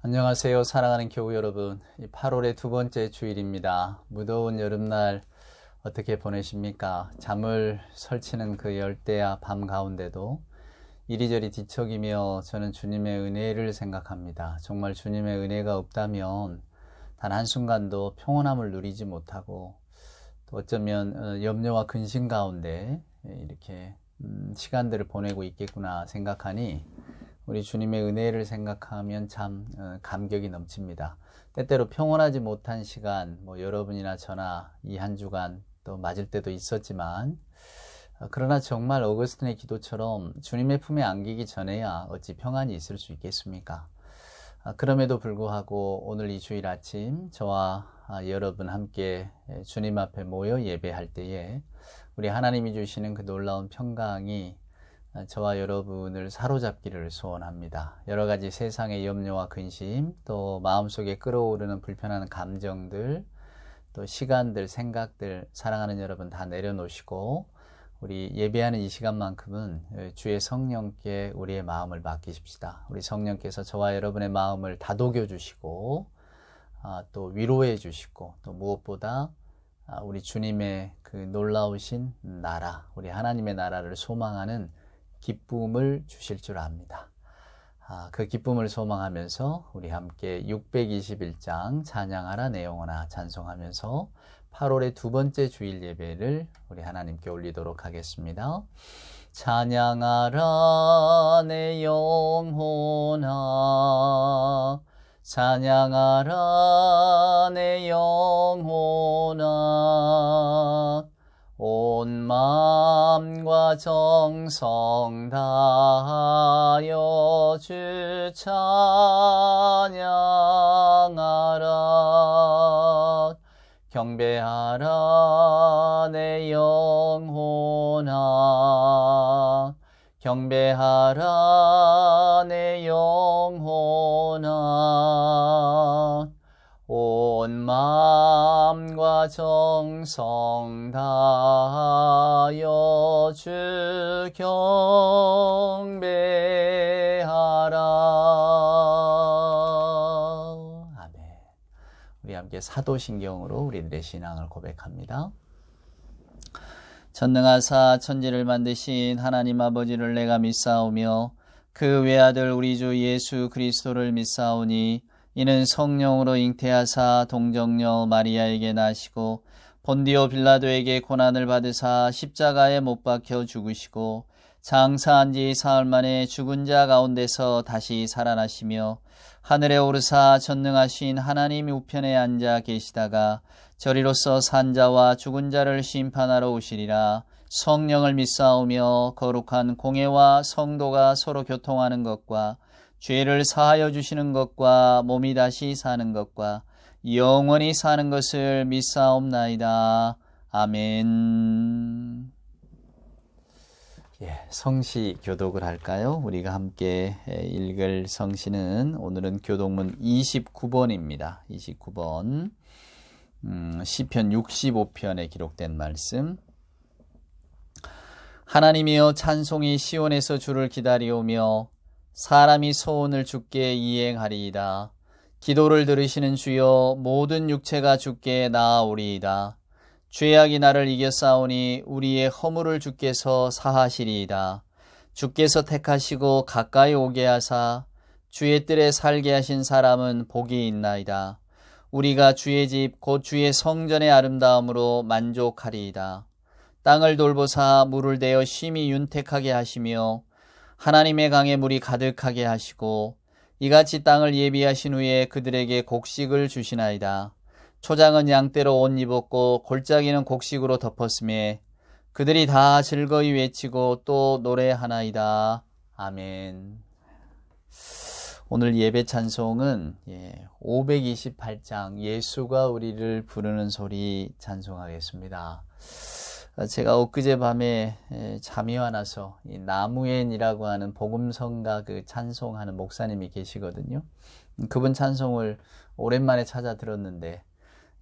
안녕하세요. 사랑하는 교우 여러분. 8월의 두 번째 주일입니다. 무더운 여름날 어떻게 보내십니까? 잠을 설치는 그 열대야 밤 가운데도 이리저리 뒤척이며 저는 주님의 은혜를 생각합니다. 정말 주님의 은혜가 없다면 단 한순간도 평온함을 누리지 못하고 또 어쩌면 염려와 근심 가운데 이렇게 시간들을 보내고 있겠구나 생각하니 우리 주님의 은혜를 생각하면 참 감격이 넘칩니다. 때때로 평온하지 못한 시간, 여러분이나 저나 이 한 주간 또 맞을 때도 있었지만 그러나 정말 어거스틴의 기도처럼 주님의 품에 안기기 전에야 어찌 평안이 있을 수 있겠습니까? 그럼에도 불구하고 오늘 이 주일 아침 저와 여러분 함께 주님 앞에 모여 예배할 때에 우리 하나님이 주시는 그 놀라운 평강이 저와 여러분을 사로잡기를 소원합니다. 여러 가지 세상의 염려와 근심, 또 마음속에 끌어오르는 불편한 감정들, 또 시간들, 생각들, 사랑하는 여러분 다 내려놓으시고 우리 예배하는 이 시간만큼은 주의 성령께 우리의 마음을 맡기십시다. 우리 성령께서 저와 여러분의 마음을 다독여 주시고 또 위로해 주시고 또 무엇보다 우리 주님의 그 놀라우신 나라, 우리 하나님의 나라를 소망하는 기쁨을 주실 줄 압니다. 그 기쁨을 소망하면서 우리 함께 621장 찬양하라 내 영혼아 찬송하면서 8월의 두 번째 주일 예배를 우리 하나님께 올리도록 하겠습니다. 찬양하라 내 영혼아 찬양하라 내 영혼아 온 마음과 정성 다하여 주 찬양하라 경배하라 내 영혼아 경배하라 내 영혼아 온 마음과 정성 다하여 주 경배하라. 아멘. 우리 함께 사도신경으로 우리들의 신앙을 고백합니다. 전능하사 천지를 만드신 하나님 아버지를 내가 믿사오며 그 외아들 우리 주 예수 그리스도를 믿사오니 이는 성령으로 잉태하사 동정녀 마리아에게 나시고 본디오 빌라도에게 고난을 받으사 십자가에 못 박혀 죽으시고 장사한 지 사흘 만에 죽은 자 가운데서 다시 살아나시며 하늘에 오르사 전능하신 하나님 우편에 앉아 계시다가 저리로서 산 자와 죽은 자를 심판하러 오시리라. 성령을 믿사오며 거룩한 공회와 성도가 서로 교통하는 것과 죄를 사하여 주시는 것과 몸이 다시 사는 것과 영원히 사는 것을 믿사옵나이다. 아멘. 성시 교독을 할까요? 우리가 함께 읽을 성시는 오늘은 교독문 29번입니다. 29번 시편 65편에 기록된 말씀. 하나님이여 찬송이 시온에서 주를 기다리오며 사람이 소원을 주께 이행하리이다. 기도를 들으시는 주여 모든 육체가 주께 나아오리이다. 죄악이 나를 이겨싸우니 우리의 허물을 주께서 사하시리이다. 주께서 택하시고 가까이 오게 하사 주의 뜰에 살게 하신 사람은 복이 있나이다. 우리가 주의 집 곧 주의 성전의 아름다움으로 만족하리이다. 땅을 돌보사 물을 대어 심히 윤택하게 하시며 하나님의 강에 물이 가득하게 하시고 이같이 땅을 예비하신 후에 그들에게 곡식을 주시나이다. 초장은 양떼로 옷 입었고 골짜기는 곡식으로 덮었으며 그들이 다 즐거이 외치고 또 노래하나이다. 아멘. 오늘 예배 찬송은 528장 예수가 우리를 부르는 소리 찬송하겠습니다. 제가 엊그제 밤에 잠이 와나서 이 나무엔이라고 하는 복음성가 그 찬송하는 목사님이 계시거든요. 그분 찬송을 오랜만에 찾아 들었는데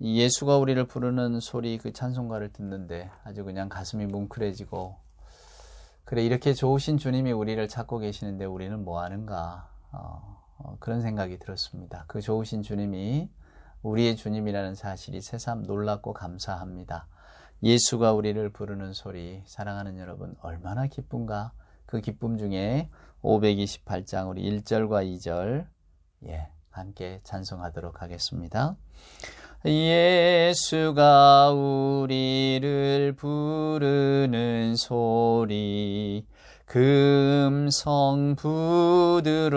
이 예수가 우리를 부르는 소리 그 찬송가를 듣는데 아주 그냥 가슴이 뭉클해지고 그래 이렇게 좋으신 주님이 우리를 찾고 계시는데 우리는 뭐 하는가 그런 생각이 들었습니다. 그 좋으신 주님이 우리의 주님이라는 사실이 새삼 놀랍고 감사합니다. 예수가 우리를 부르는 소리, 사랑하는 여러분 얼마나 기쁜가. 그 기쁨 중에 528장 우리 1절과 2절 함께 찬송하도록 하겠습니다. 예수가 우리를 부르는 소리, 그 음성 부드러워.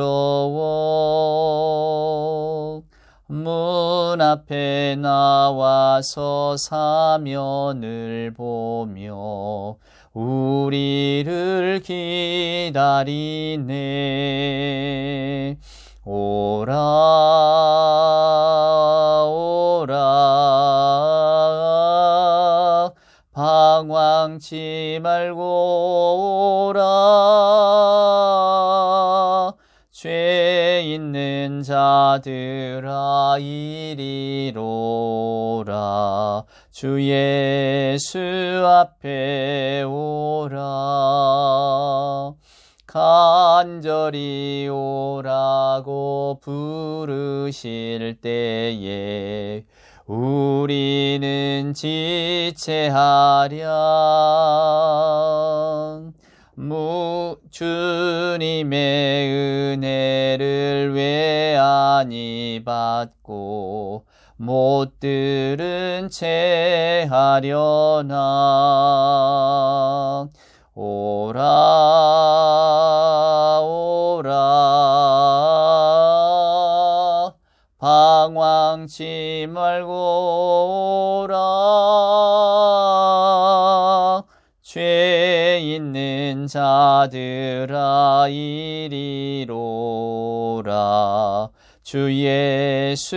문 앞에 나와서 사면을 보며 우리를 기다리네. 오라 오라 방황치 말고 오라. 죄 있는 자들아 이리로 오라. 주 예수 앞에 오라. 간절히 오라고 부르실 때에 우리는 지체하랴. 주님의 은혜를 왜 아니 받고 못 들은 채 하려나. 오라 오라 방황치 말고 오라. 죄 있는 자들아 이리로 오라. 주 예수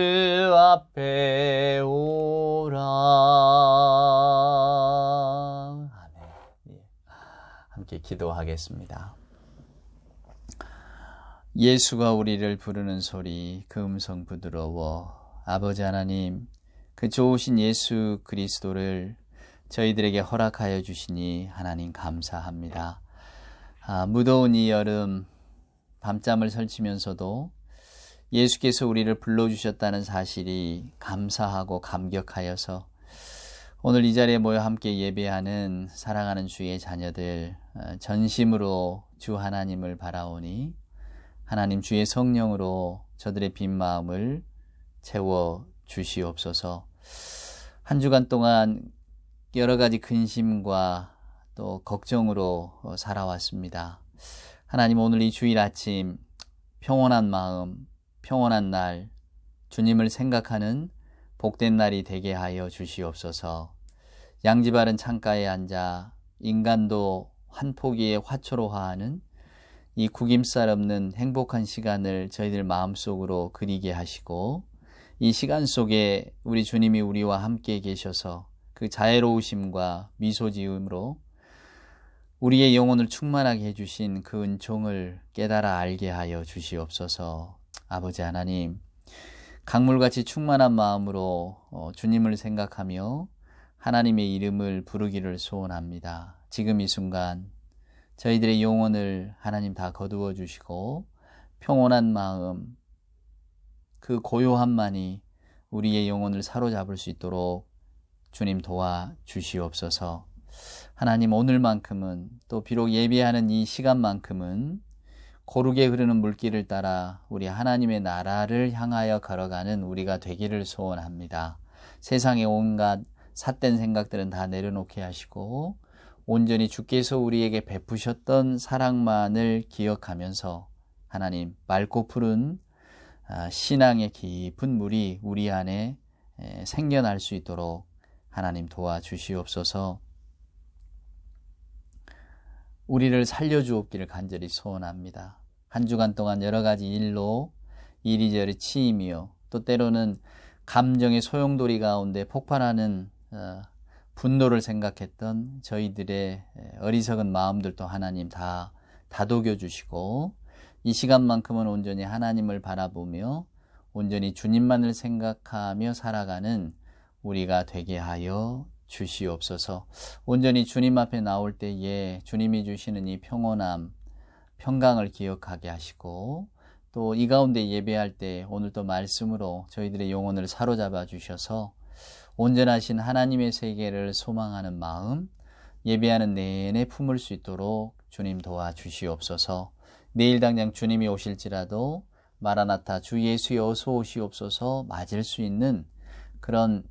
앞에 오라. 아멘. 함께 기도하겠습니다. 예수가 우리를 부르는 소리, 그 음성 부드러워. 아버지 하나님, 그 좋으신 예수 그리스도를 저희들에게 허락하여 주시니 하나님 감사합니다. 무더운 이 여름 밤잠을 설치면서도 예수께서 우리를 불러주셨다는 사실이 감사하고 감격하여서 오늘 이 자리에 모여 함께 예배하는 사랑하는 주의 자녀들 전심으로 주 하나님을 바라오니 하나님 주의 성령으로 저들의 빈 마음을 채워 주시옵소서. 한 주간 동안 여러 가지 근심과 또 걱정으로 살아왔습니다. 하나님 오늘 이 주일 아침 평온한 마음, 평온한 날, 주님을 생각하는 복된 날이 되게 하여 주시옵소서. 양지 바른 창가에 앉아 인간도 한 포기에 화초로화하는 이 구김살 없는 행복한 시간을 저희들 마음속으로 그리게 하시고 이 시간 속에 우리 주님이 우리와 함께 계셔서 그 자애로우심과 미소 지음으로 우리의 영혼을 충만하게 해주신 그 은총을 깨달아 알게 하여 주시옵소서. 아버지 하나님, 강물같이 충만한 마음으로 주님을 생각하며 하나님의 이름을 부르기를 소원합니다. 지금 이 순간 저희들의 영혼을 하나님 다 거두어 주시고 평온한 마음, 그 고요함만이 우리의 영혼을 사로잡을 수 있도록 주님 도와 주시옵소서. 하나님 오늘만큼은 또 비록 예배하는 이 시간만큼은 고르게 흐르는 물길을 따라 우리 하나님의 나라를 향하여 걸어가는 우리가 되기를 소원합니다. 세상의 온갖 삿된 생각들은 다 내려놓게 하시고 온전히 주께서 우리에게 베푸셨던 사랑만을 기억하면서 하나님 맑고 푸른 신앙의 깊은 물이 우리 안에 생겨날 수 있도록 하나님 도와주시옵소서. 우리를 살려주옵기를 간절히 소원합니다. 한 주간 동안 여러 가지 일로 이리저리 치이며 또 때로는 감정의 소용돌이 가운데 폭발하는 분노를 생각했던 저희들의 어리석은 마음들도 하나님 다 다독여 주시고 이 시간만큼은 온전히 하나님을 바라보며 온전히 주님만을 생각하며 살아가는 우리가 되게 하여 주시옵소서. 온전히 주님 앞에 나올 때에 주님이 주시는 이 평온함, 평강을 기억하게 하시고 또 이 가운데 예배할 때 오늘 또 말씀으로 저희들의 영혼을 사로잡아 주셔서 온전하신 하나님의 세계를 소망하는 마음, 예배하는 내내 품을 수 있도록 주님 도와주시옵소서. 내일 당장 주님이 오실지라도 마라나타 주 예수여 어서 오시옵소서 맞을 수 있는 그런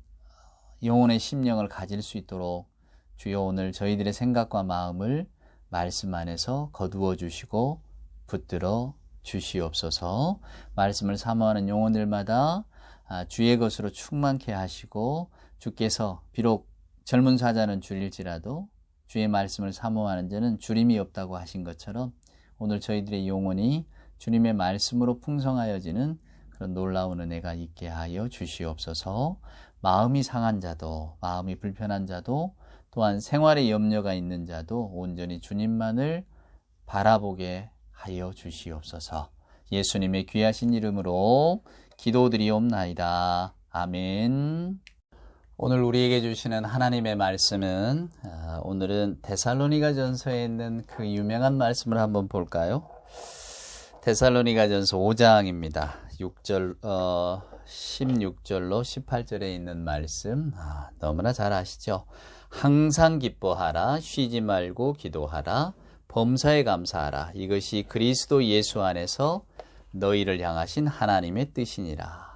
영혼의 심령을 가질 수 있도록 주여 오늘 저희들의 생각과 마음을 말씀 안에서 거두어 주시고 붙들어 주시옵소서. 말씀을 사모하는 영혼들마다 주의 것으로 충만케 하시고 주께서 비록 젊은 사자는 줄일지라도 주의 말씀을 사모하는 자는 주림이 없다고 하신 것처럼 오늘 저희들의 영혼이 주님의 말씀으로 풍성하여지는 그런 놀라운 은혜가 있게 하여 주시옵소서. 마음이 상한 자도 마음이 불편한 자도 또한 생활에 염려가 있는 자도 온전히 주님만을 바라보게 하여 주시옵소서. 예수님의 귀하신 이름으로 기도드리옵나이다. 아멘. 오늘 우리에게 주시는 하나님의 말씀은 오늘은 데살로니가전서에 있는 그 유명한 말씀을 한번 볼까요? 데살로니가전서 5장입니다. 16절로 18절에 있는 말씀 너무나 잘 아시죠? 항상 기뻐하라, 쉬지 말고 기도하라, 범사에 감사하라. 이것이 그리스도 예수 안에서 너희를 향하신 하나님의 뜻이니라.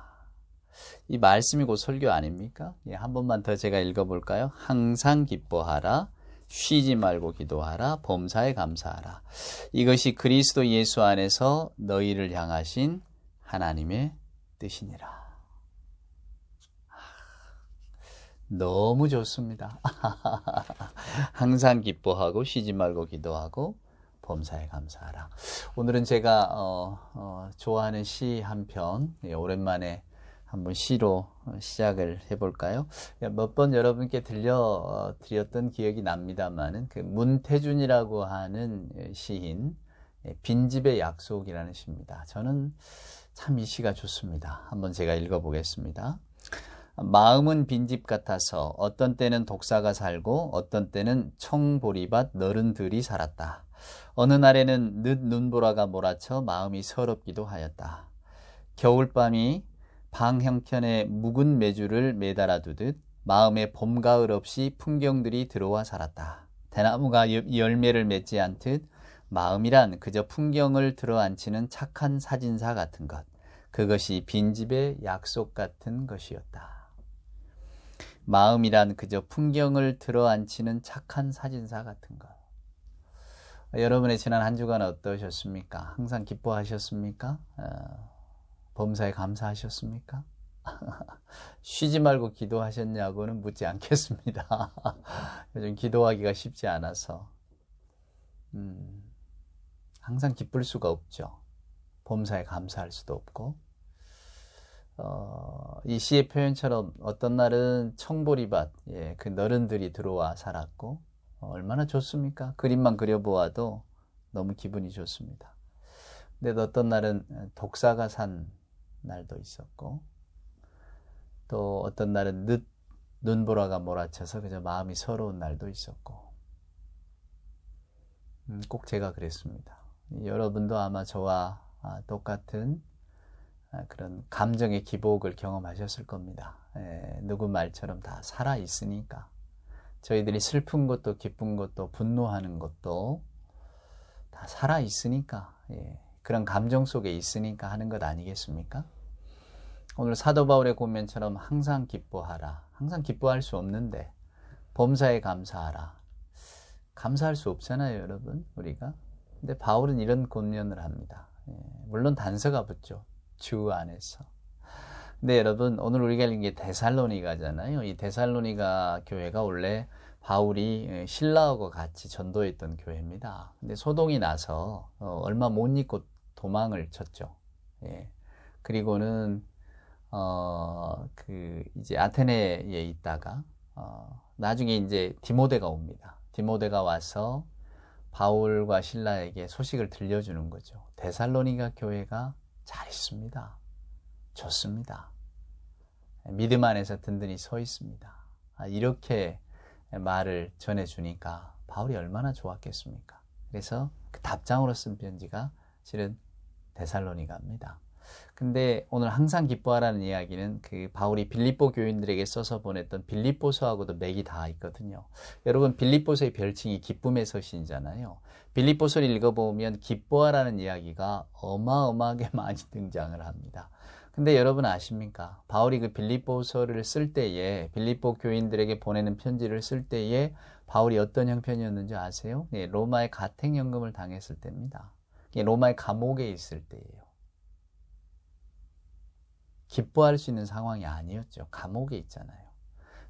이 말씀이 곧 설교 아닙니까? 한 번만 더 제가 읽어볼까요? 항상 기뻐하라, 쉬지 말고 기도하라, 범사에 감사하라. 이것이 그리스도 예수 안에서 너희를 향하신 하나님의 뜻이니라. 너무 좋습니다. 항상 기뻐하고 쉬지 말고 기도하고 범사에 감사하라. 오늘은 제가 좋아하는 시 한 편 오랜만에 한번 시로 시작을 해볼까요? 몇 번 여러분께 들려드렸던 기억이 납니다만은 그 문태준이라고 하는 시인 빈집의 약속이라는 시입니다. 저는 참 이 시가 좋습니다. 한번 제가 읽어보겠습니다. 마음은 빈집 같아서 어떤 때는 독사가 살고 어떤 때는 청보리밭 너른들이 살았다. 어느 날에는 늦 눈보라가 몰아쳐 마음이 서럽기도 하였다. 겨울밤이 방 형편에 묵은 메주를 매달아 두듯 마음에 봄, 가을 없이 풍경들이 들어와 살았다. 대나무가 열매를 맺지 않듯 마음이란 그저 풍경을 들어앉히는 착한 사진사 같은 것. 그것이 빈집의 약속 같은 것이었다. 마음이란 그저 풍경을 들어앉히는 착한 사진사 같은 것. 여러분의 지난 한 주간 어떠셨습니까? 항상 기뻐하셨습니까? 범사에 감사하셨습니까? 쉬지 말고 기도하셨냐고는 묻지 않겠습니다. 요즘 기도하기가 쉽지 않아서 항상 기쁠 수가 없죠. 범사에 감사할 수도 없고 이 시의 표현처럼 어떤 날은 청보리밭 그 너른들이 들어와 살았고 얼마나 좋습니까? 그림만 그려보아도 너무 기분이 좋습니다. 근데 어떤 날은 독사가 산 날도 있었고 또 어떤 날은 늦 눈보라가 몰아쳐서 그저 마음이 서러운 날도 있었고 꼭 제가 그랬습니다. 여러분도 아마 저와 똑같은 그런 감정의 기복을 경험하셨을 겁니다. 누구 말처럼 다 살아있으니까 저희들이 슬픈 것도 기쁜 것도 분노하는 것도 다 살아있으니까 그런 감정 속에 있으니까 하는 것 아니겠습니까? 오늘 사도 바울의 권면처럼 항상 기뻐하라. 항상 기뻐할 수 없는데 범사에 감사하라. 감사할 수 없잖아요, 여러분, 우리가. 근데 바울은 이런 권면을 합니다. 물론 단서가 붙죠. 주 안에서. 근데 여러분, 오늘 우리가 읽은 게 데살로니가잖아요. 이 데살로니가 교회가 원래 바울이 신라하고 같이 전도했던 교회입니다. 근데 소동이 나서 얼마 못 있고 도망을 쳤죠. 그리고는 이제 아테네에 있다가 나중에 이제 디모데가 옵니다. 디모데가 와서 바울과 신라에게 소식을 들려주는 거죠. 데살로니가 교회가 잘 있습니다. 좋습니다. 믿음 안에서 든든히 서 있습니다. 이렇게 말을 전해주니까 바울이 얼마나 좋았겠습니까? 그래서 그 답장으로 쓴 편지가 실은 데살로니가입니다. 근데 오늘 항상 기뻐하라는 이야기는 그 바울이 빌립보 교인들에게 써서 보냈던 빌립보서하고도 맥이 닿아 있거든요. 여러분, 빌립보서의 별칭이 기쁨의 서신이잖아요. 빌립보서를 읽어보면 기뻐하라는 이야기가 어마어마하게 많이 등장을 합니다. 근데 여러분 아십니까? 바울이 그 빌립보서를 쓸 때에, 빌립보 교인들에게 보내는 편지를 쓸 때에 바울이 어떤 형편이었는지 아세요? 네, 로마의 가택연금을 당했을 때입니다. 로마의 감옥에 있을 때예요. 기뻐할 수 있는 상황이 아니었죠. 감옥에 있잖아요.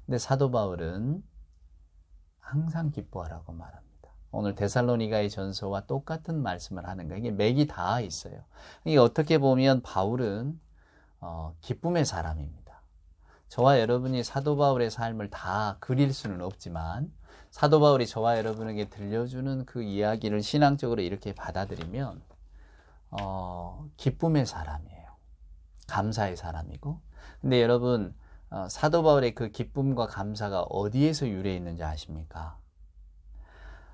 근데 사도 바울은 항상 기뻐하라고 말합니다. 오늘 데살로니가의 전서와 똑같은 말씀을 하는 거예요. 이게 맥이 닿아 있어요. 이게 어떻게 보면 바울은 기쁨의 사람입니다. 저와 여러분이 사도 바울의 삶을 다 그릴 수는 없지만 사도 바울이 저와 여러분에게 들려주는 그 이야기를 신앙적으로 이렇게 받아들이면 기쁨의 사람이에요. 감사의 사람이고. 근데 여러분, 사도 바울의 그 기쁨과 감사가 어디에서 유래해 있는지 아십니까?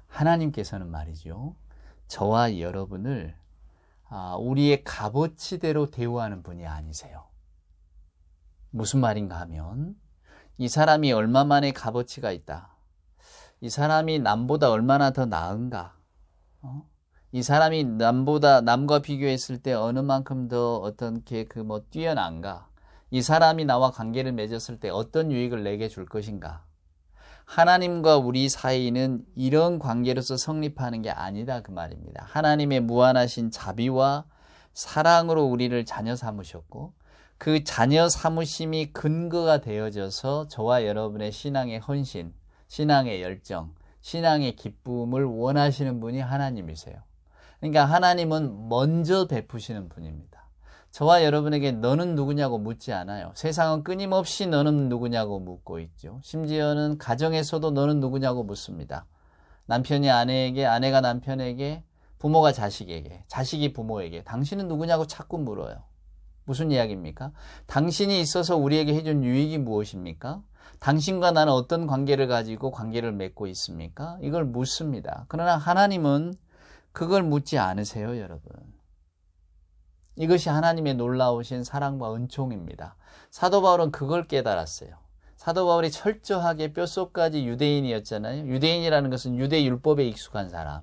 하나님께서는 말이죠, 저와 여러분을 우리의 값어치대로 대우하는 분이 아니세요. 무슨 말인가 하면, 이 사람이 얼마만의 값어치가 있다, 이 사람이 남보다 얼마나 더 나은가, 이 사람이 남과 비교했을 때 어느 만큼 더 어떤 뛰어난가, 이 사람이 나와 관계를 맺었을 때 어떤 유익을 내게 줄 것인가. 하나님과 우리 사이는 이런 관계로서 성립하는 게 아니다, 그 말입니다. 하나님의 무한하신 자비와 사랑으로 우리를 자녀 삼으셨고, 그 자녀 삼으심이 근거가 되어져서 저와 여러분의 신앙의 헌신, 신앙의 열정, 신앙의 기쁨을 원하시는 분이 하나님이세요. 그러니까 하나님은 먼저 베푸시는 분입니다. 저와 여러분에게 너는 누구냐고 묻지 않아요. 세상은 끊임없이 너는 누구냐고 묻고 있죠. 심지어는 가정에서도 너는 누구냐고 묻습니다. 남편이 아내에게, 아내가 남편에게, 부모가 자식에게, 자식이 부모에게 당신은 누구냐고 자꾸 물어요. 무슨 이야기입니까? 당신이 있어서 우리에게 해준 유익이 무엇입니까? 당신과 나는 어떤 관계를 가지고 관계를 맺고 있습니까? 이걸 묻습니다. 그러나 하나님은 그걸 묻지 않으세요, 여러분. 이것이 하나님의 놀라우신 사랑과 은총입니다. 사도 바울은 그걸 깨달았어요. 사도 바울이 철저하게 뼛속까지 유대인이었잖아요. 유대인이라는 것은 유대 율법에 익숙한 사람.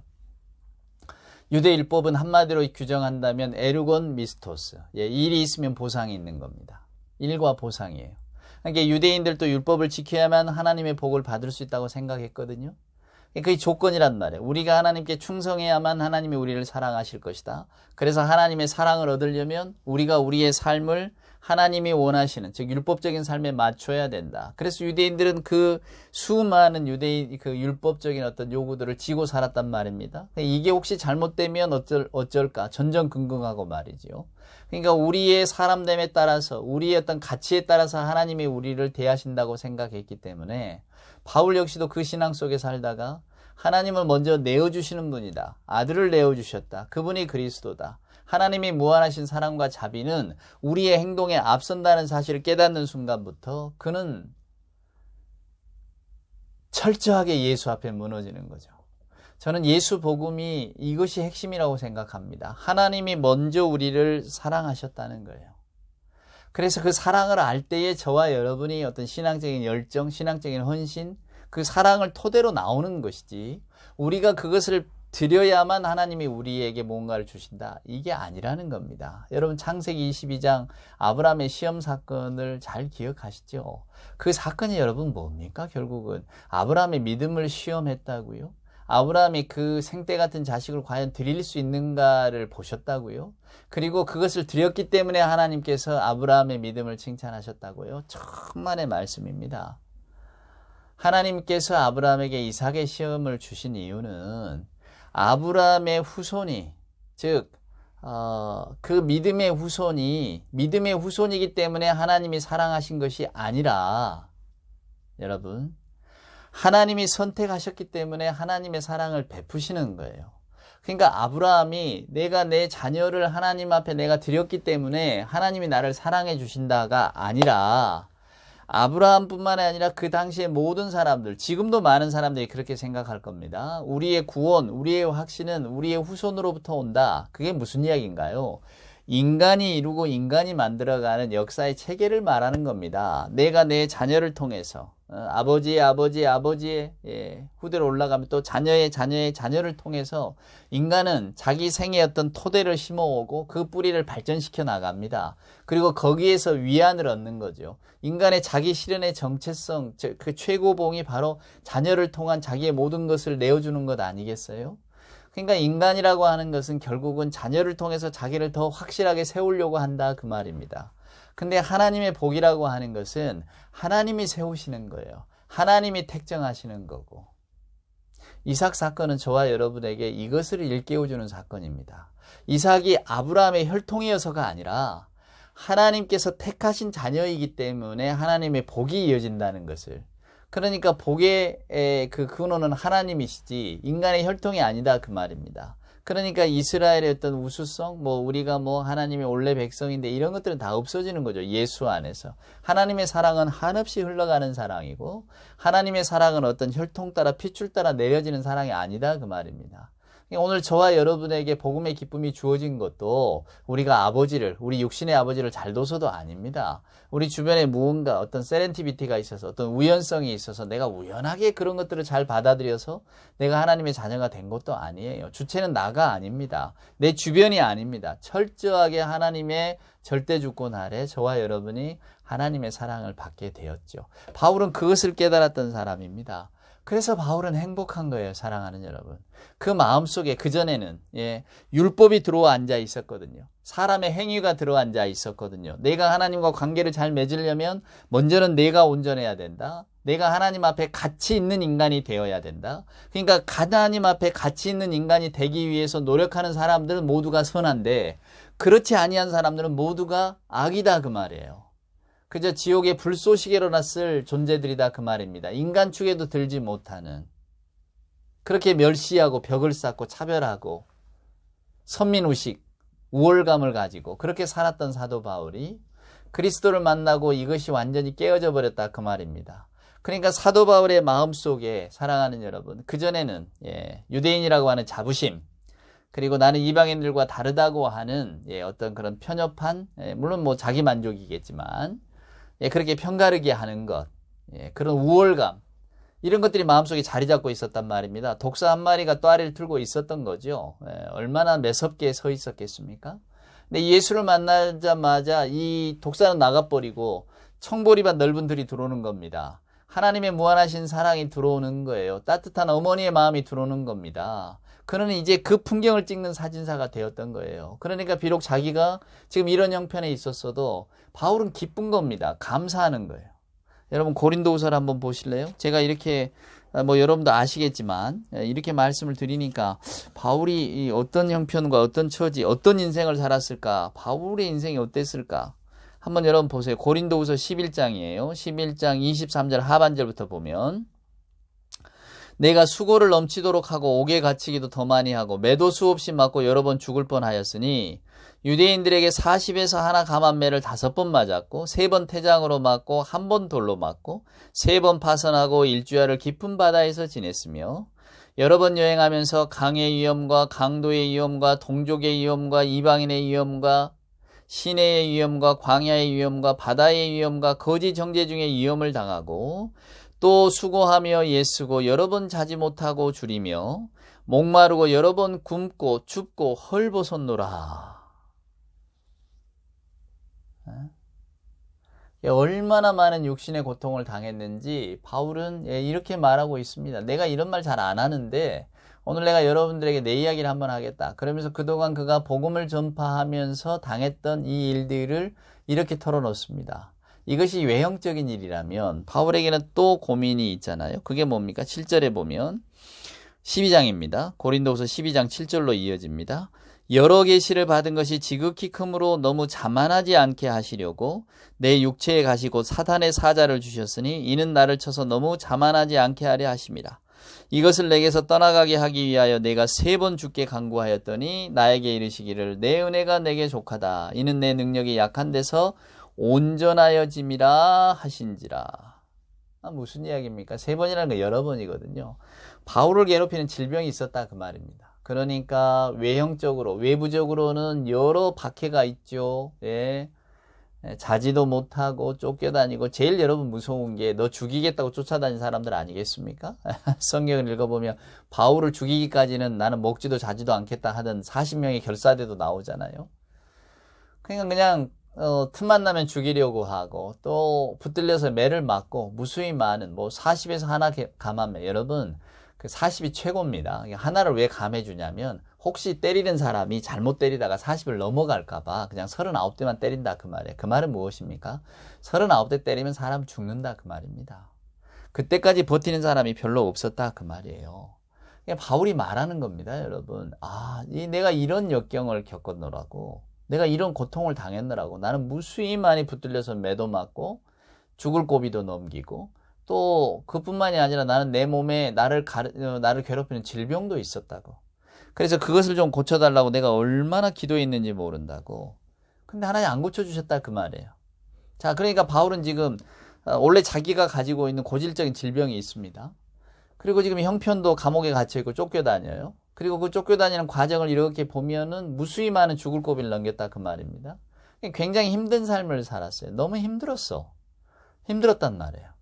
유대 율법은 한마디로 규정한다면 에르곤 미스토스. 일이 있으면 보상이 있는 겁니다. 일과 보상이에요. 그러니까 유대인들도 율법을 지켜야만 하나님의 복을 받을 수 있다고 생각했거든요. 그게 조건이란 말이에요. 우리가 하나님께 충성해야만 하나님이 우리를 사랑하실 것이다. 그래서 하나님의 사랑을 얻으려면 우리가 우리의 삶을 하나님이 원하시는, 즉 율법적인 삶에 맞춰야 된다. 그래서 유대인들은 그 수많은 유대인 그 율법적인 어떤 요구들을 지고 살았단 말입니다. 이게 혹시 잘못되면 어쩔까? 전전긍긍하고 말이죠. 그러니까 우리의 사람됨에 따라서, 우리의 어떤 가치에 따라서 하나님이 우리를 대하신다고 생각했기 때문에 바울 역시도 그 신앙 속에 살다가 하나님을 먼저 내어주시는 분이다. 아들을 내어주셨다. 그분이 그리스도다. 하나님이 무한하신 사랑과 자비는 우리의 행동에 앞선다는 사실을 깨닫는 순간부터 그는 철저하게 예수 앞에 무너지는 거죠. 저는 예수 복음이 이것이 핵심이라고 생각합니다. 하나님이 먼저 우리를 사랑하셨다는 거예요. 그래서 그 사랑을 알 때에 저와 여러분이 어떤 신앙적인 열정, 신앙적인 헌신, 그 사랑을 토대로 나오는 것이지, 우리가 그것을 드려야만 하나님이 우리에게 뭔가를 주신다, 이게 아니라는 겁니다. 여러분, 창세기 22장 아브라함의 시험 사건을 잘 기억하시죠? 그 사건이 여러분 뭡니까? 결국은 아브라함의 믿음을 시험했다고요? 아브라함이 그 생떼 같은 자식을 과연 드릴 수 있는가를 보셨다고요? 그리고 그것을 드렸기 때문에 하나님께서 아브라함의 믿음을 칭찬하셨다고요? 천만의 말씀입니다. 하나님께서 아브라함에게 이삭의 시험을 주신 이유는 아브라함의 후손이, 즉 그 믿음의 후손이기 때문에 하나님이 사랑하신 것이 아니라, 여러분, 하나님이 선택하셨기 때문에 하나님의 사랑을 베푸시는 거예요. 그러니까 아브라함이 내가 내 자녀를 하나님 앞에 내가 드렸기 때문에 하나님이 나를 사랑해 주신다가 아니라, 아브라함뿐만 아니라 그 당시의 모든 사람들, 지금도 많은 사람들이 그렇게 생각할 겁니다. 우리의 구원, 우리의 확신은 우리의 후손으로부터 온다. 그게 무슨 이야기인가요? 인간이 이루고 인간이 만들어가는 역사의 체계를 말하는 겁니다. 내가 내 자녀를 통해서 아버지의 후대로 올라가면 또 자녀의 자녀를 통해서 인간은 자기 생의 어떤 토대를 심어오고 그 뿌리를 발전시켜 나갑니다. 그리고 거기에서 위안을 얻는 거죠. 인간의 자기 실현의 정체성, 그 최고봉이 바로 자녀를 통한 자기의 모든 것을 내어주는 것 아니겠어요? 그러니까 인간이라고 하는 것은 결국은 자녀를 통해서 자기를 더 확실하게 세우려고 한다 그 말입니다. 근데 하나님의 복이라고 하는 것은 하나님이 세우시는 거예요. 하나님이 택정하시는 거고. 이삭 사건은 저와 여러분에게 이것을 일깨워주는 사건입니다. 이삭이 아브라함의 혈통이어서가 아니라 하나님께서 택하신 자녀이기 때문에 하나님의 복이 이어진다는 것을. 그러니까 복의 그 근원은 하나님이시지 인간의 혈통이 아니다 그 말입니다. 그러니까 이스라엘의 어떤 우수성, 우리가 하나님의 원래 백성인데 이런 것들은 다 없어지는 거죠. 예수 안에서. 하나님의 사랑은 한없이 흘러가는 사랑이고 하나님의 사랑은 어떤 혈통 따라 핏줄 따라 내려지는 사랑이 아니다 그 말입니다. 오늘 저와 여러분에게 복음의 기쁨이 주어진 것도 우리가 우리 육신의 아버지를 잘 둬서도 아닙니다. 우리 주변에 무언가 어떤 세렌티비티가 있어서 어떤 우연성이 있어서 내가 우연하게 그런 것들을 잘 받아들여서 내가 하나님의 자녀가 된 것도 아니에요. 주체는 나가 아닙니다. 내 주변이 아닙니다. 철저하게 하나님의 절대 주권 아래 저와 여러분이 하나님의 사랑을 받게 되었죠. 바울은 그것을 깨달았던 사람입니다. 그래서 바울은 행복한 거예요. 사랑하는 여러분. 그 마음속에 그전에는 율법이 들어와 앉아 있었거든요. 사람의 행위가 들어앉아 있었거든요. 내가 하나님과 관계를 잘 맺으려면 먼저는 내가 온전해야 된다. 내가 하나님 앞에 가치 있는 인간이 되어야 된다. 그러니까 하나님 앞에 가치 있는 인간이 되기 위해서 노력하는 사람들은 모두가 선한데 그렇지 아니한 사람들은 모두가 악이다 그 말이에요. 그저 지옥의 불쏘시개로 났을 존재들이다 그 말입니다. 인간 축에도 들지 못하는 그렇게 멸시하고 벽을 쌓고 차별하고 선민의식, 우월감을 가지고 그렇게 살았던 사도 바울이 그리스도를 만나고 이것이 완전히 깨어져 버렸다 그 말입니다. 그러니까 사도 바울의 마음속에 사랑하는 여러분, 그전에는 유대인이라고 하는 자부심, 그리고 나는 이방인들과 다르다고 하는 어떤 그런 편협한, 물론 자기 만족이겠지만 그렇게 편가르게 하는 것, 그런 우월감, 이런 것들이 마음속에 자리 잡고 있었단 말입니다. 독사 한 마리가 또아리를 틀고 있었던 거죠. 얼마나 매섭게 서 있었겠습니까? 근데 예수를 만나자마자 이 독사는 나가버리고 청보리밭 넓은 들이 들어오는 겁니다. 하나님의 무한하신 사랑이 들어오는 거예요. 따뜻한 어머니의 마음이 들어오는 겁니다. 그는 이제 그 풍경을 찍는 사진사가 되었던 거예요. 그러니까 비록 자기가 지금 이런 형편에 있었어도 바울은 기쁜 겁니다. 감사하는 거예요. 여러분 고린도후서를 한번 보실래요? 제가 이렇게 여러분도 아시겠지만 이렇게 말씀을 드리니까 바울이 어떤 형편과 어떤 처지, 어떤 인생을 살았을까? 바울의 인생이 어땠을까? 한번 여러분 보세요. 고린도후서 11장이에요. 11장 23절 하반절부터 보면 내가 수고를 넘치도록 하고 옥에 갇히기도 더 많이 하고 매도 수없이 맞고 여러 번 죽을 뻔하였으니 유대인들에게 40에서 하나 감한매를 5번 맞았고 3번 태장으로 맞고 1번 돌로 맞고 3번 파선하고 일주야를 깊은 바다에서 지냈으며 여러 번 여행하면서 강의 위험과 강도의 위험과 동족의 위험과 이방인의 위험과 시내의 위험과 광야의 위험과 바다의 위험과 거지 정제 중에 위험을 당하고 또 수고하며 예쓰고 여러 번 자지 못하고 줄이며 목마르고 여러 번 굶고 춥고 헐벗었노라. 얼마나 많은 육신의 고통을 당했는지 바울은 이렇게 말하고 있습니다. 내가 이런 말 잘 안 하는데 오늘 내가 여러분들에게 내 이야기를 한번 하겠다. 그러면서 그동안 그가 복음을 전파하면서 당했던 이 일들을 이렇게 털어놓습니다. 이것이 외형적인 일이라면 바울에게는 또 고민이 있잖아요. 그게 뭡니까? 7절에 보면 12장입니다. 고린도후서 12장 7절로 이어집니다. 여러 계시를 받은 것이 지극히 크므로 너무 자만하지 않게 하시려고 내 육체에 가시고 사탄의 사자를 주셨으니 이는 나를 쳐서 너무 자만하지 않게 하려 하심이라. 이것을 내게서 떠나가게 하기 위하여 내가 3번 주께 간구하였더니 나에게 이르시기를 내 은혜가 내게 족하다. 이는 내 능력이 약한 데서 온전하여짐이라 하신지라. 무슨 이야기입니까? 3번이라는 거 여러 번이거든요. 바울을 괴롭히는 질병이 있었다 그 말입니다. 그러니까 외형적으로, 외부적으로는 여러 박해가 있죠. 예. 자지도 못하고 쫓겨다니고, 제일 여러분 무서운 게 너 죽이겠다고 쫓아다니는 사람들 아니겠습니까? 성경을 읽어보면 바울을 죽이기까지는 나는 먹지도 자지도 않겠다 하던 40명의 결사대도 나오잖아요. 그냥 틈만 나면 죽이려고 하고, 또 붙들려서 매를 맞고, 무수히 많은 40에서 하나 감하면, 여러분 그 40이 최고입니다. 하나를 왜 감해주냐면 혹시 때리는 사람이 잘못 때리다가 40을 넘어갈까봐 그냥 39대만 때린다 그 말이에요. 그 말은 무엇입니까? 39대 때리면 사람 죽는다 그 말입니다. 그때까지 버티는 사람이 별로 없었다 그 말이에요. 바울이 말하는 겁니다, 여러분. 내가 이런 역경을 겪었노라고, 내가 이런 고통을 당했노라고, 나는 무수히 많이 붙들려서 매도 맞고 죽을 고비도 넘기고, 또 그뿐만이 아니라 나는 내 몸에 나를 괴롭히는 질병도 있었다고. 그래서 그것을 좀 고쳐달라고 내가 얼마나 기도했는지 모른다고. 근데 하나님 안 고쳐주셨다 그 말이에요. 자, 그러니까 바울은 지금 원래 자기가 가지고 있는 고질적인 질병이 있습니다. 그리고 지금 형편도 감옥에 갇혀있고 쫓겨다녀요. 그리고 그 쫓겨다니는 과정을 이렇게 보면은 무수히 많은 죽을 고비를 넘겼다 그 말입니다. 굉장히 힘든 삶을 살았어요. 너무 힘들었단 말이에요.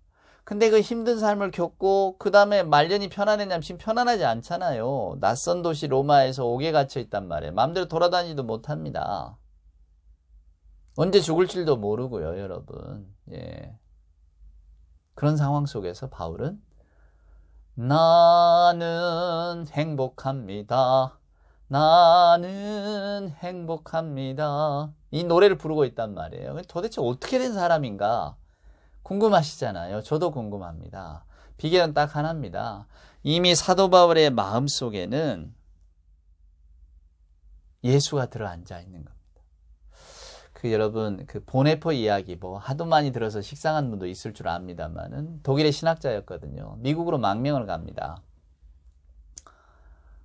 근데 그 힘든 삶을 겪고 그 다음에 말년이 편안했냐면 지금 편안하지 않잖아요. 낯선 도시 로마에서 옥에 갇혀 있단 말이에요. 마음대로 돌아다니지도 못합니다. 언제 죽을 줄도 모르고요, 여러분. 예. 그런 상황 속에서 바울은 나는 행복합니다. 나는 행복합니다. 이 노래를 부르고 있단 말이에요. 도대체 어떻게 된 사람인가? 궁금하시잖아요. 저도 궁금합니다. 비결은 딱 하나입니다. 이미 사도 바울의 마음속에는 예수가 들어앉아 있는 겁니다. 여러분 보네포 이야기 하도 많이 들어서 식상한 분도 있을 줄 압니다만은 독일의 신학자였거든요. 미국으로 망명을 갑니다.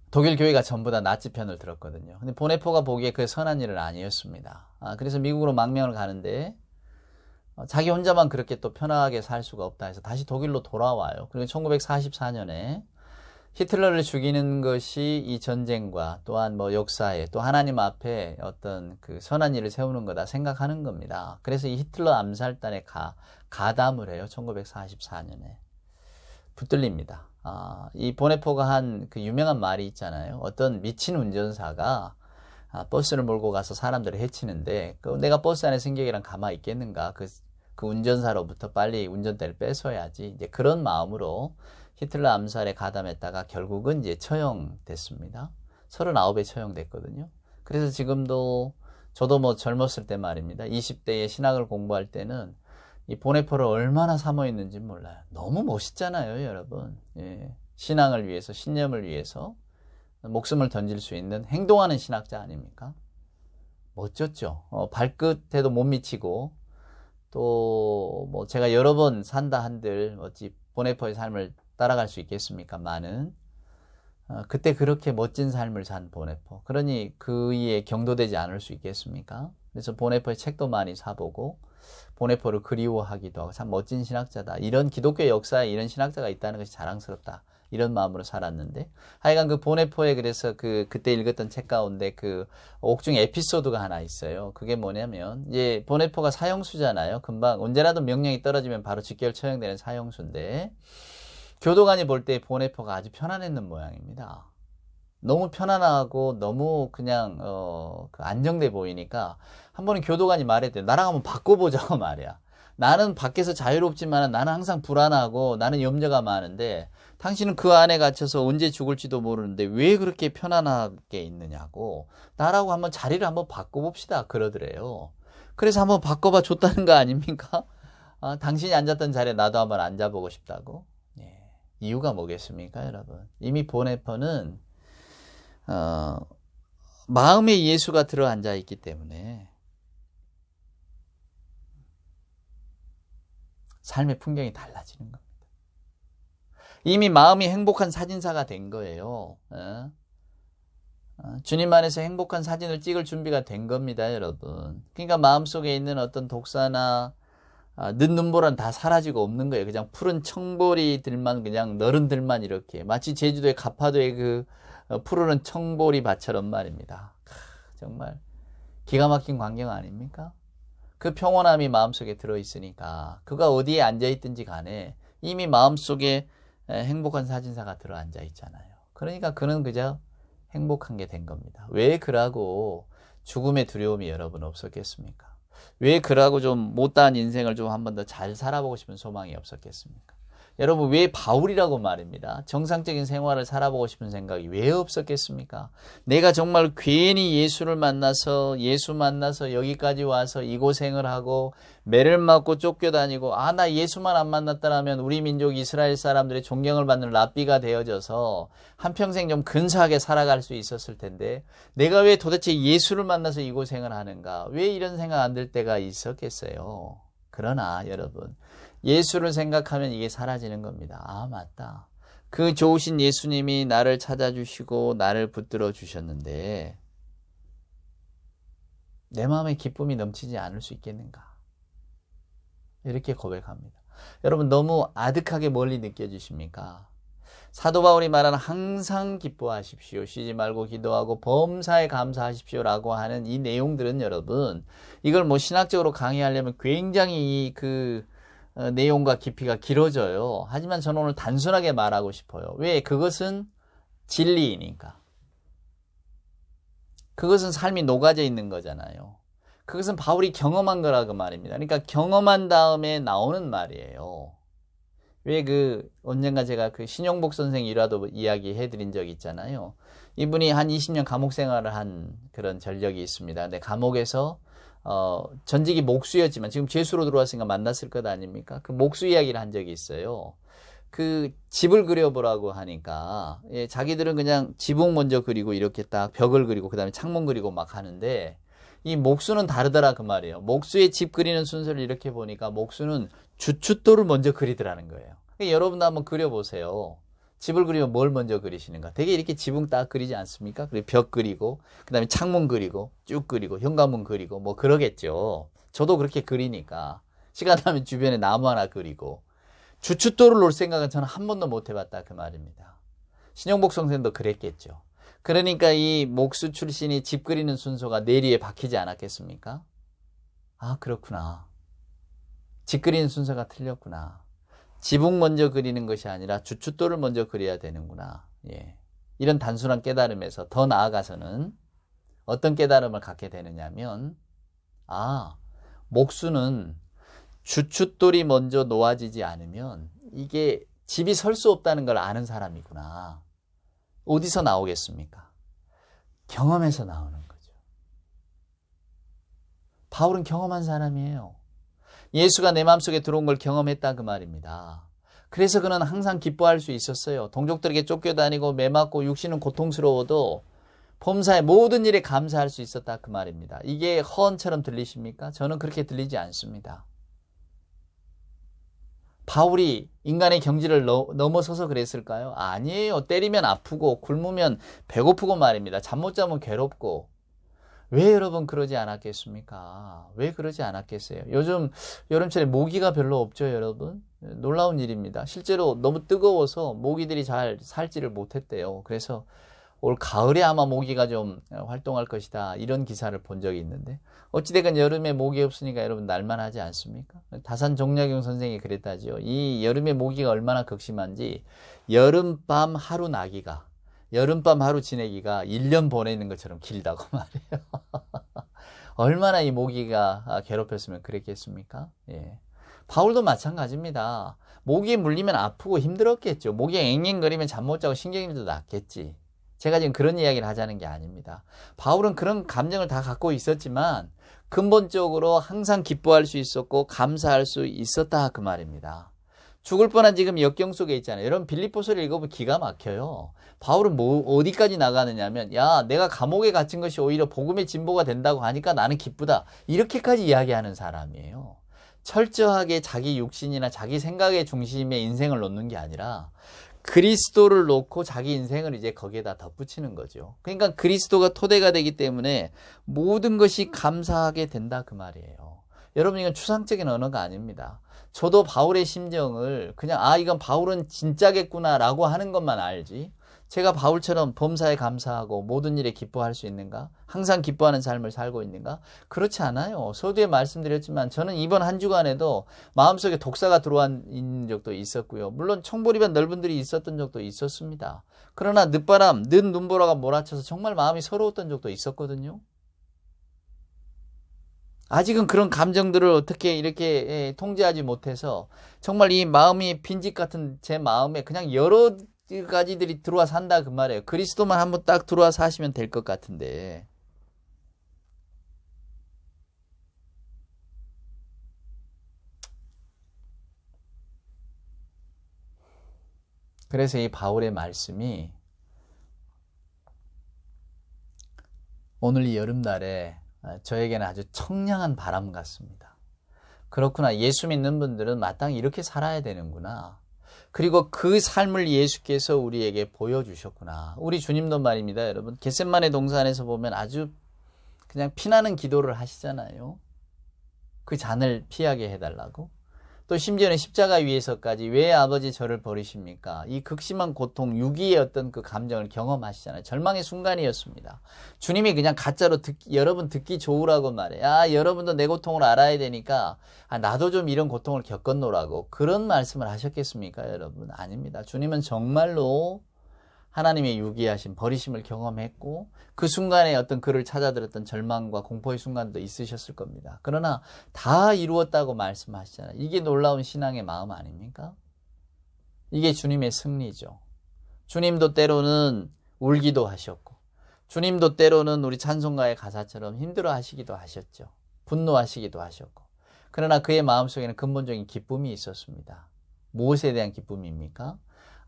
독일 교회가 전부 다 나치 편을 들었거든요. 근데 보네포가 보기에 그 선한 일은 아니었습니다. 그래서 미국으로 망명을 가는데 자기 혼자만 그렇게 또 편하게 살 수가 없다 해서 다시 독일로 돌아와요. 그리고 1944년에 히틀러를 죽이는 것이 이 전쟁과 또한 역사에 또 하나님 앞에 어떤 그 선한 일을 세우는 거다 생각하는 겁니다. 그래서 이 히틀러 암살단에 가담을 해요. 1944년에. 붙들립니다. 이 보네포가 한 그 유명한 말이 있잖아요. 어떤 미친 운전사가 버스를 몰고 가서 사람들을 해치는데 내가 버스 안에 승객이랑 가만히 있겠는가? 그 운전사로부터 빨리 운전대를 뺏어야지. 이제 그런 마음으로 히틀러 암살에 가담했다가 결국은 이제 처형됐습니다. 39에 처형됐거든요. 그래서 지금도 저도 젊었을 때 말입니다. 20대에 신학을 공부할 때는 이 보네포를 얼마나 사모했는지 몰라요. 너무 멋있잖아요, 여러분. 예. 신앙을 위해서, 신념을 위해서 목숨을 던질 수 있는 행동하는 신학자 아닙니까? 멋졌죠. 발끝에도 못 미치고 또 제가 여러 번 산다 한들 어찌 보네포의 삶을 따라갈 수 있겠습니까? 많은 그때 그렇게 멋진 삶을 산 보네포. 그러니 그이에 경도되지 않을 수 있겠습니까? 그래서 보네포의 책도 많이 사보고 보네포를 그리워하기도 하고 참 멋진 신학자다. 이런 기독교 역사에 이런 신학자가 있다는 것이 자랑스럽다. 이런 마음으로 살았는데 하여간 그 보네포에 그래서 그때 읽었던 책 가운데 그 옥중 에피소드가 하나 있어요. 그게 뭐냐면 이제 보네포가 사형수잖아요. 금방 언제라도 명령이 떨어지면 바로 직결 처형되는 사형수인데 교도관이 볼 때 보네포가 아주 편안했는 모양입니다. 너무 편안하고 너무 그냥 안정돼 보이니까 한 번은 교도관이 말했대요. 나랑 한번 바꿔보자고 말이야. 나는 밖에서 자유롭지만 나는 항상 불안하고 나는 염려가 많은데 당신은 그 안에 갇혀서 언제 죽을지도 모르는데 왜 그렇게 편안하게 있느냐고. 나라고 한번 자리를 한번 바꿔봅시다 그러더래요. 그래서 한번 바꿔봐 줬다는 거 아닙니까? 당신이 앉았던 자리에 나도 한번 앉아보고 싶다고. 예. 이유가 뭐겠습니까, 여러분? 이미 보네포는 마음에 예수가 들어앉아 있기 때문에 삶의 풍경이 달라지는 겁니다. 이미 마음이 행복한 사진사가 된 거예요. 주님 안에서 행복한 사진을 찍을 준비가 된 겁니다, 여러분. 그러니까 마음속에 있는 어떤 독사나 늦눈보라는 다 사라지고 없는 거예요. 그냥 푸른 청보리들만, 그냥 너른들만 이렇게 마치 제주도의 가파도의 그 푸르른 청보리 밭처럼 말입니다. 정말 기가 막힌 광경 아닙니까? 그 평온함이 마음속에 들어있으니까 그가 어디에 앉아있든지 간에 이미 마음속에 행복한 사진사가 들어앉아 있잖아요. 그러니까 그는 그저 행복한 게 된 겁니다. 왜 그러고 죽음의 두려움이 여러분 없었겠습니까? 왜 그러고 좀 못다한 인생을 좀 한 번 더 잘 살아보고 싶은 소망이 없었겠습니까? 여러분, 왜 바울이라고 말입니다. 정상적인 생활을 살아보고 싶은 생각이 왜 없었겠습니까? 내가 정말 괜히 예수 만나서 여기까지 와서 이 고생을 하고 매를 맞고 쫓겨다니고 나 예수만 안 만났더라면 우리 민족 이스라엘 사람들의 존경을 받는 랍비가 되어져서 한평생 좀 근사하게 살아갈 수 있었을 텐데 내가 왜 도대체 예수를 만나서 이 고생을 하는가? 왜 이런 생각 안 들 때가 있었겠어요? 그러나 여러분, 예수를 생각하면 이게 사라지는 겁니다. 맞다. 그 좋으신 예수님이 나를 찾아주시고 나를 붙들어 주셨는데 내 마음에 기쁨이 넘치지 않을 수 있겠는가? 이렇게 고백합니다. 여러분, 너무 아득하게 멀리 느껴지십니까? 사도 바울이 말하는 항상 기뻐하십시오, 쉬지 말고 기도하고 범사에 감사하십시오라고 하는 이 내용들은 여러분, 이걸 신학적으로 강의하려면 굉장히 그 내용과 깊이가 길어져요. 하지만 저는 오늘 단순하게 말하고 싶어요. 왜? 그것은 진리이니까. 그것은 삶이 녹아져 있는 거잖아요. 그것은 바울이 경험한 거라고 말입니다. 그러니까 경험한 다음에 나오는 말이에요. 왜 언젠가 제가 신용복 선생 일화도 이야기해 드린 적이 있잖아요. 이분이 한 20년 감옥 생활을 한 그런 전력이 있습니다. 근데 감옥에서 전직이 목수였지만 지금 죄수로 들어왔으니까 만났을 것 아닙니까? 그 목수 이야기를 한 적이 있어요. 그 집을 그려보라고 하니까 자기들은 그냥 지붕 먼저 그리고 이렇게 딱 벽을 그리고 그 다음에 창문 그리고 막 하는데 이 목수는 다르더라 그 말이에요. 목수의 집 그리는 순서를 이렇게 보니까 목수는 주춧돌을 먼저 그리더라는 거예요. 그러니까 여러분도 한번 그려보세요. 집을 그리면 뭘 먼저 그리시는가? 되게 이렇게 지붕 딱 그리지 않습니까? 그리고 벽 그리고 그 다음에 창문 그리고 쭉 그리고 현관문 그리고 뭐 그러겠죠. 저도 그렇게 그리니까 시간 나면 주변에 나무 하나 그리고 주춧돌을 놓을 생각은 저는 한 번도 못 해봤다 그 말입니다. 신용복 선생도 그랬겠죠. 그러니까 이 목수 출신이 집 그리는 순서가 내리에 박히지 않았겠습니까? 그렇구나. 집 그리는 순서가 틀렸구나. 지붕 먼저 그리는 것이 아니라 주춧돌을 먼저 그려야 되는구나. 이런 단순한 깨달음에서 더 나아가서는 어떤 깨달음을 갖게 되느냐면 목수는 주춧돌이 먼저 놓아지지 않으면 이게 집이 설 수 없다는 걸 아는 사람이구나. 어디서 나오겠습니까? 경험에서 나오는 거죠. 바울은 경험한 사람이에요. 예수가 내 마음속에 들어온 걸 경험했다 그 말입니다. 그래서 그는 항상 기뻐할 수 있었어요. 동족들에게 쫓겨다니고 매맞고 육신은 고통스러워도 범사의 모든 일에 감사할 수 있었다 그 말입니다. 이게 허언처럼 들리십니까? 저는 그렇게 들리지 않습니다. 바울이 인간의 경지를 넘어서서 그랬을까요? 아니에요. 때리면 아프고 굶으면 배고프고 말입니다. 잠 못 자면 괴롭고. 왜 여러분 그러지 않았겠습니까? 왜 그러지 않았겠어요? 요즘 여름철에 모기가 별로 없죠, 여러분? 놀라운 일입니다. 실제로 너무 뜨거워서 모기들이 잘 살지를 못했대요. 그래서 올 가을에 아마 모기가 좀 활동할 것이다. 이런 기사를 본 적이 있는데 어찌됐건 여름에 모기 없으니까 여러분 날만하지 않습니까? 다산 종약용 선생이 그랬다지요. 이 여름에 모기가 얼마나 극심한지 여름밤 하루 나기가 여름밤 하루 지내기가 1년 보내는 것처럼 길다고 말이에요. 얼마나 이 모기가 괴롭혔으면 그랬겠습니까? 바울도 마찬가지입니다. 모기에 물리면 아프고 힘들었겠죠. 모기가 앵앵거리면 잠 못 자고 신경질도 났겠지. 제가 지금 그런 이야기를 하자는 게 아닙니다. 바울은 그런 감정을 다 갖고 있었지만 근본적으로 항상 기뻐할 수 있었고 감사할 수 있었다 그 말입니다. 죽을 뻔한 지금 역경 속에 있잖아요. 여러분 빌립보서를 읽어보면 기가 막혀요. 바울은 어디까지 나가느냐면 내가 감옥에 갇힌 것이 오히려 복음의 진보가 된다고 하니까 나는 기쁘다. 이렇게까지 이야기하는 사람이에요. 철저하게 자기 육신이나 자기 생각의 중심에 인생을 놓는 게 아니라 그리스도를 놓고 자기 인생을 이제 거기에다 덧붙이는 거죠. 그러니까 그리스도가 토대가 되기 때문에 모든 것이 감사하게 된다 그 말이에요. 여러분, 이건 추상적인 언어가 아닙니다. 저도 바울의 심정을 그냥 이건 바울은 진짜겠구나 라고 하는 것만 알지, 제가 바울처럼 범사에 감사하고 모든 일에 기뻐할 수 있는가? 항상 기뻐하는 삶을 살고 있는가? 그렇지 않아요. 서두에 말씀드렸지만 저는 이번 한 주간에도 마음속에 독사가 들어와 있는 적도 있었고요. 물론 청보리반 넓은들이 있었던 적도 있었습니다. 그러나 늦바람, 늦눈보라가 몰아쳐서 정말 마음이 서러웠던 적도 있었거든요. 아직은 그런 감정들을 어떻게 이렇게 통제하지 못해서 정말 이 마음이 빈집 같은 제 마음에 그냥 여러 가지들이 들어와 산다 그 말이에요. 그리스도만 한번 딱 들어와 사시면 될 것 같은데. 그래서 이 바울의 말씀이 오늘 이 여름날에 저에게는 아주 청량한 바람 같습니다. 그렇구나. 예수 믿는 분들은 마땅히 이렇게 살아야 되는구나. 그리고 그 삶을 예수께서 우리에게 보여주셨구나. 우리 주님도 말입니다. 여러분, 겟세마네 동산에서 보면 아주 그냥 피나는 기도를 하시잖아요. 그 잔을 피하게 해달라고. 또 심지어는 십자가 위에서까지 왜 아버지 저를 버리십니까? 이 극심한 고통, 유기의 어떤 그 감정을 경험하시잖아요. 절망의 순간이었습니다. 주님이 그냥 가짜로 여러분 듣기 좋으라고 말해. 여러분도 내 고통을 알아야 되니까 나도 좀 이런 고통을 겪었노라고 그런 말씀을 하셨겠습니까, 여러분? 아닙니다. 주님은 정말로 하나님의 유기하심, 버리심을 경험했고 그 순간에 어떤 그를 찾아들었던 절망과 공포의 순간도 있으셨을 겁니다. 그러나 다 이루었다고 말씀하시잖아요. 이게 놀라운 신앙의 마음 아닙니까? 이게 주님의 승리죠. 주님도 때로는 울기도 하셨고, 주님도 때로는 우리 찬송가의 가사처럼 힘들어 하시기도 하셨죠. 분노하시기도 하셨고. 그러나 그의 마음속에는 근본적인 기쁨이 있었습니다. 무엇에 대한 기쁨입니까?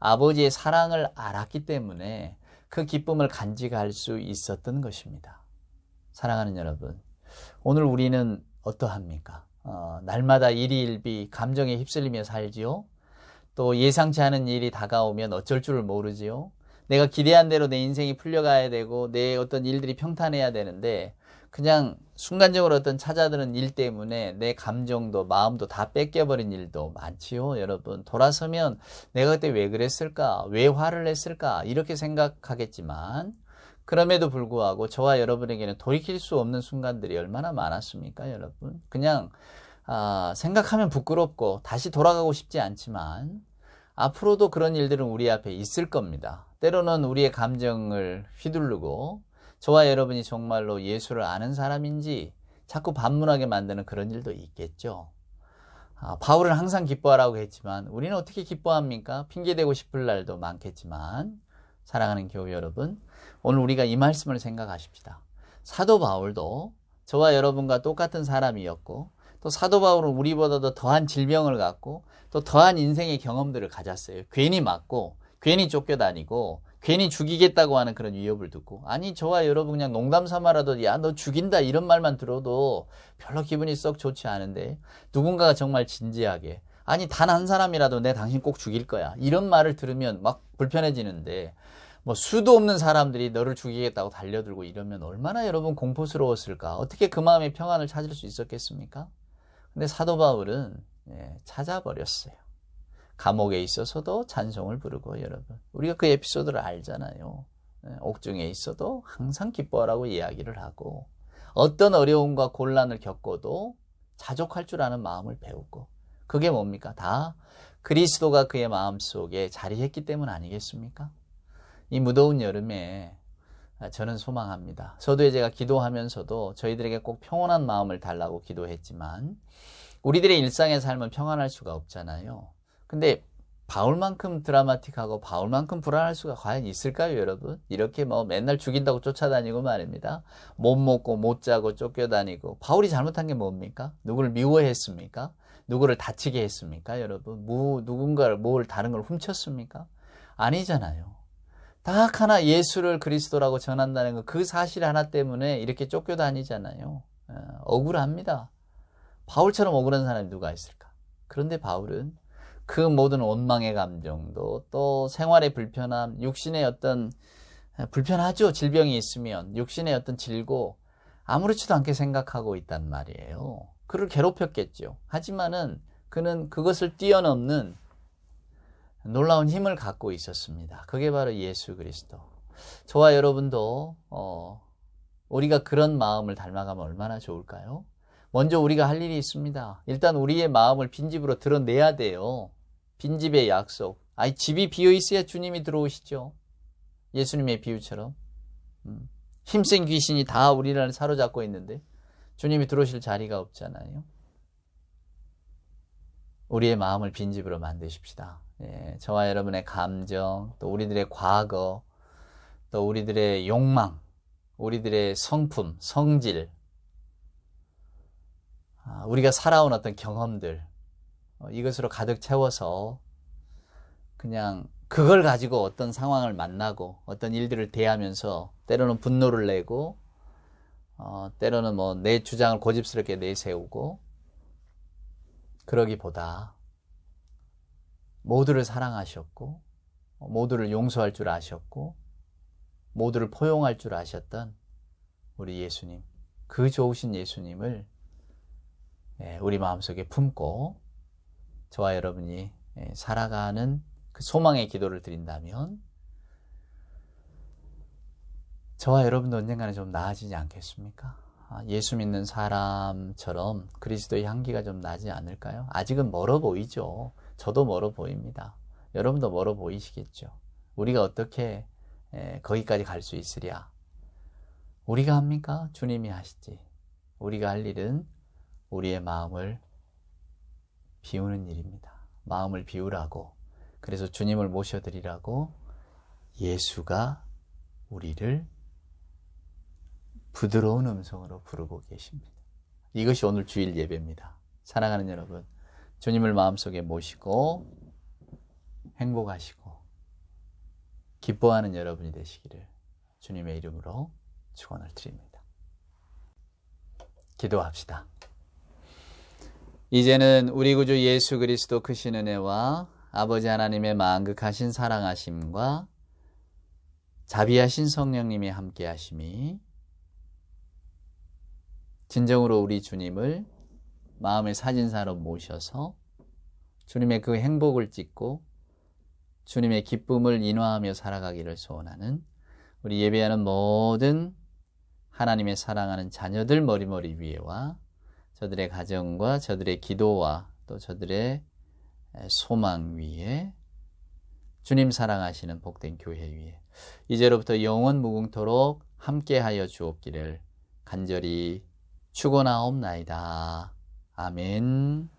아버지의 사랑을 알았기 때문에 그 기쁨을 간직할 수 있었던 것입니다. 사랑하는 여러분, 오늘 우리는 어떠합니까? 날마다 일희일비 감정에 휩쓸리며 살지요. 또 예상치 않은 일이 다가오면 어쩔 줄을 모르지요. 내가 기대한 대로 내 인생이 풀려가야 되고 내 어떤 일들이 평탄해야 되는데 그냥 순간적으로 어떤 찾아드는 일 때문에 내 감정도 마음도 다 뺏겨버린 일도 많지요. 여러분, 돌아서면 내가 그때 왜 그랬을까? 왜 화를 냈을까? 이렇게 생각하겠지만 그럼에도 불구하고 저와 여러분에게는 돌이킬 수 없는 순간들이 얼마나 많았습니까, 여러분? 그냥 생각하면 부끄럽고 다시 돌아가고 싶지 않지만 앞으로도 그런 일들은 우리 앞에 있을 겁니다. 때로는 우리의 감정을 휘두르고 저와 여러분이 정말로 예수를 아는 사람인지 자꾸 반문하게 만드는 그런 일도 있겠죠. 바울은 항상 기뻐하라고 했지만 우리는 어떻게 기뻐합니까? 핑계대고 싶을 날도 많겠지만 사랑하는 교우 여러분, 오늘 우리가 이 말씀을 생각하십시다. 사도 바울도 저와 여러분과 똑같은 사람이었고 또 사도 바울은 우리보다도 더한 질병을 갖고 또 더한 인생의 경험들을 가졌어요. 괜히 맞고 괜히 쫓겨다니고 괜히 죽이겠다고 하는 그런 위협을 듣고, 아니 저와 여러분 그냥 농담 삼아라도 야 너 죽인다 이런 말만 들어도 별로 기분이 썩 좋지 않은데 누군가가 정말 진지하게 아니 단 한 사람이라도 내 당신 꼭 죽일 거야 이런 말을 들으면 막 불편해지는데 뭐 수도 없는 사람들이 너를 죽이겠다고 달려들고 이러면 얼마나 여러분 공포스러웠을까? 어떻게 그 마음의 평안을 찾을 수 있었겠습니까? 근데 사도 바울은 찾아버렸어요. 감옥에 있어서도 찬송을 부르고, 여러분 우리가 그 에피소드를 알잖아요. 옥중에 있어도 항상 기뻐하라고 이야기를 하고 어떤 어려움과 곤란을 겪어도 자족할 줄 아는 마음을 배우고, 그게 뭡니까? 다 그리스도가 그의 마음속에 자리했기 때문 아니겠습니까? 이 무더운 여름에 저는 소망합니다. 서두에 제가 기도하면서도 저희들에게 꼭 평온한 마음을 달라고 기도했지만 우리들의 일상의 삶은 평안할 수가 없잖아요. 근데 바울만큼 드라마틱하고 바울만큼 불안할 수가 과연 있을까요, 여러분? 이렇게 뭐 맨날 죽인다고 쫓아다니고 말입니다. 못 먹고 못 자고 쫓겨다니고. 바울이 잘못한 게 뭡니까? 누구를 미워했습니까? 누구를 다치게 했습니까, 여러분? 누군가를 뭘 다른 걸 훔쳤습니까? 아니잖아요. 딱 하나 예수를 그리스도라고 전한다는 거, 그 사실 하나 때문에 이렇게 쫓겨다니잖아요. 억울합니다. 바울처럼 억울한 사람이 누가 있을까? 그런데 바울은 그 모든 원망의 감정도 또 생활의 불편함, 육신의 어떤 불편하죠. 질병이 있으면 육신의 어떤 질고 아무렇지도 않게 생각하고 있단 말이에요. 그를 괴롭혔겠죠. 하지만은 그는 그것을 뛰어넘는 놀라운 힘을 갖고 있었습니다. 그게 바로 예수 그리스도. 저와 여러분도 우리가 그런 마음을 닮아가면 얼마나 좋을까요? 먼저 우리가 할 일이 있습니다. 일단 우리의 마음을 빈집으로 드러내야 돼요. 빈집의 약속. 집이 비어 있어야 주님이 들어오시죠. 예수님의 비유처럼. 힘센 귀신이 다 우리를 사로잡고 있는데 주님이 들어오실 자리가 없잖아요. 우리의 마음을 빈집으로 만드십시다. 저와 여러분의 감정, 또 우리들의 과거, 또 우리들의 욕망, 우리들의 성품, 성질, 우리가 살아온 어떤 경험들, 이것으로 가득 채워서 그냥 그걸 가지고 어떤 상황을 만나고 어떤 일들을 대하면서 때로는 분노를 내고 때로는 뭐 내 주장을 고집스럽게 내세우고, 그러기보다 모두를 사랑하셨고 모두를 용서할 줄 아셨고 모두를 포용할 줄 아셨던 우리 예수님, 그 좋으신 예수님을 우리 마음속에 품고 저와 여러분이 살아가는 그 소망의 기도를 드린다면 저와 여러분도 언젠가는 좀 나아지지 않겠습니까? 예수 믿는 사람처럼 그리스도의 향기가 좀 나지 않을까요? 아직은 멀어 보이죠. 저도 멀어 보입니다. 여러분도 멀어 보이시겠죠. 우리가 어떻게 거기까지 갈 수 있으랴? 우리가 합니까? 주님이 하시지. 우리가 할 일은 우리의 마음을 비우는 일입니다. 마음을 비우라고, 그래서 주님을 모셔드리라고 예수가 우리를 부드러운 음성으로 부르고 계십니다. 이것이 오늘 주일 예배입니다. 사랑하는 여러분, 주님을 마음속에 모시고 행복하시고 기뻐하는 여러분이 되시기를 주님의 이름으로 축원을 드립니다. 기도합시다. 이제는 우리 구주 예수 그리스도 크신 은혜와 아버지 하나님의 만극하신 사랑하심과 자비하신 성령님의 함께하심이 진정으로 우리 주님을 마음의 사진사로 모셔서 주님의 그 행복을 찍고 주님의 기쁨을 인화하며 살아가기를 소원하는 우리 예배하는 모든 하나님의 사랑하는 자녀들 머리머리 위에와 저들의 가정과 저들의 기도와 또 저들의 소망 위에, 주님 사랑하시는 복된 교회 위에 이제로부터 영원 무궁토록 함께하여 주옵기를 간절히 축원하옵나이다. 아멘.